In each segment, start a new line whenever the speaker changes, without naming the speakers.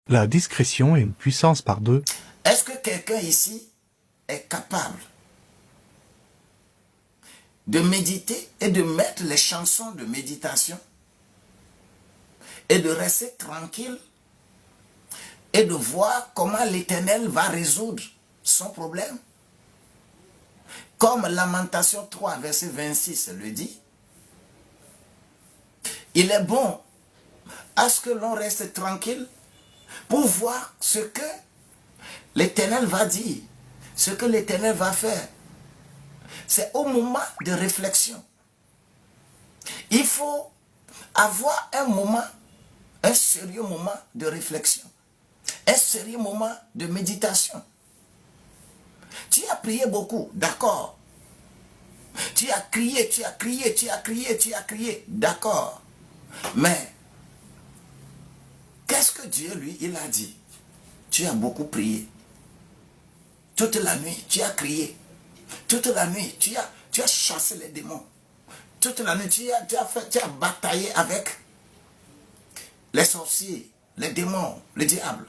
La discrétion est une puissance par deux.
Est-ce que quelqu'un ici est capable de méditer et de mettre les chansons de méditation et de rester tranquille et de voir comment l'Éternel va résoudre son problème? Comme Lamentation 3, verset 26 le dit, il est bon à ce que l'on reste tranquille pour voir ce que l'Éternel va dire, ce que l'Éternel va faire. C'est au moment de réflexion. Il faut avoir un moment, un sérieux moment de réflexion, un sérieux moment de méditation. Tu as prié beaucoup, d'accord. Tu as crié, tu as crié, tu as crié, tu as crié, d'accord. Mais, qu'est-ce que Dieu, lui, il a dit? Tu as beaucoup prié. Toute la nuit, tu as crié. Toute la nuit, tu as chassé les démons. Toute la nuit, tu as bataillé avec les sorciers, les démons, le diable.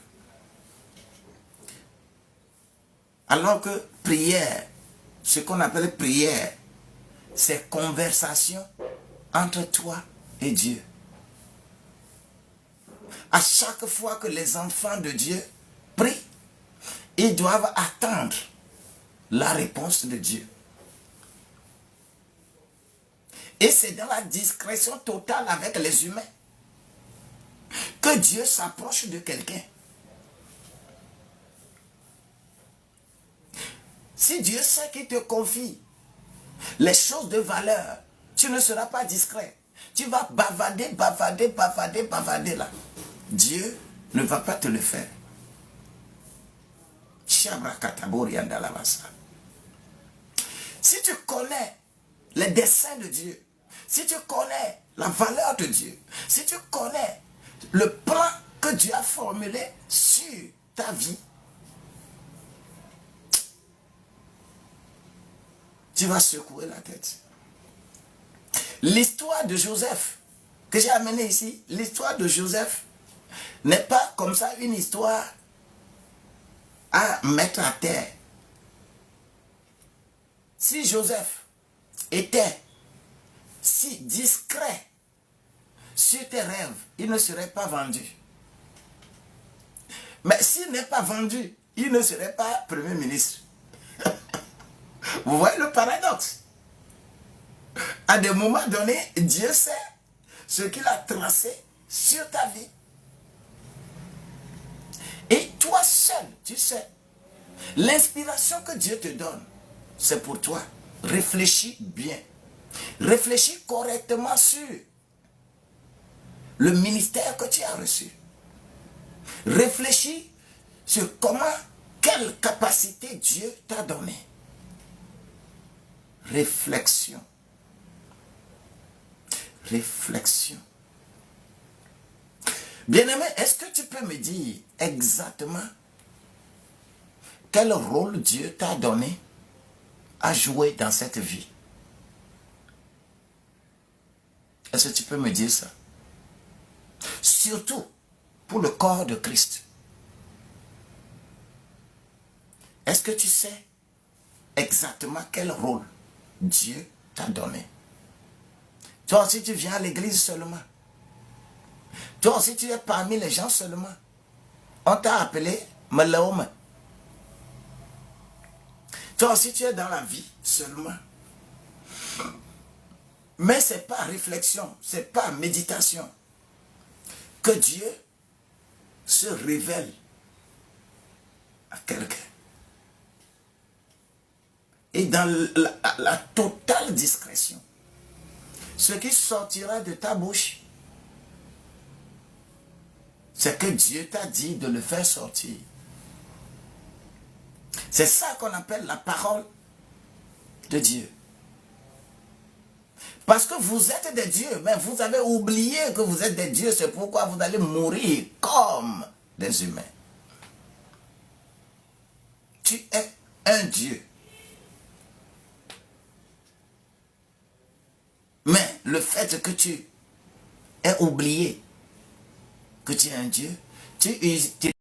Alors que prière, ce qu'on appelle prière, c'est conversation entre toi et Dieu. À chaque fois que les enfants de Dieu prient, ils doivent attendre la réponse de Dieu. Et c'est dans la discrétion totale avec les humains que Dieu s'approche de quelqu'un. Si Dieu sait qu'il te confie les choses de valeur, tu ne seras pas discret. Tu vas bavader, bavader, bavader, bavader là. Dieu ne va pas te le faire. Si tu connais les desseins de Dieu, si tu connais la valeur de Dieu, si tu connais le plan que Dieu a formulé sur ta vie, tu vas secouer la tête. L'histoire de Joseph que j'ai amenée ici, l'histoire de Joseph n'est pas comme ça une histoire à mettre à terre. Si Joseph était si discret sur tes rêves, il ne serait pas vendu. Mais s'il n'est pas vendu, il ne serait pas Premier ministre. Vous voyez le paradoxe? À des moments donnés, Dieu sait ce qu'il a tracé sur ta vie. Et toi seul, tu sais, l'inspiration que Dieu te donne, c'est pour toi. Réfléchis bien. Réfléchis correctement sur le ministère que tu as reçu. Réfléchis sur comment, quelle capacité Dieu t'a donné. Réflexion. Réflexion. Bien-aimé, est-ce que tu peux me dire exactement quel rôle Dieu t'a donné à jouer dans cette vie? Est-ce que tu peux me dire ça? Surtout pour le corps de Christ. Est-ce que tu sais exactement quel rôle Dieu t'a donné? Toi aussi tu viens à l'église seulement. Toi aussi tu es parmi les gens seulement. On t'a appelé Malaoma. Toi aussi tu es dans la vie seulement. Mais ce n'est pas réflexion, ce n'est pas méditation que Dieu se révèle à quelqu'un. Et dans la totale discrétion, ce qui sortira de ta bouche, c'est que Dieu t'a dit de le faire sortir. C'est ça qu'on appelle la parole de Dieu. Parce que vous êtes des dieux, mais vous avez oublié que vous êtes des dieux, c'est pourquoi vous allez mourir comme des humains. Tu es un Dieu. Mais le fait que tu aies oublié que tu es un Dieu tu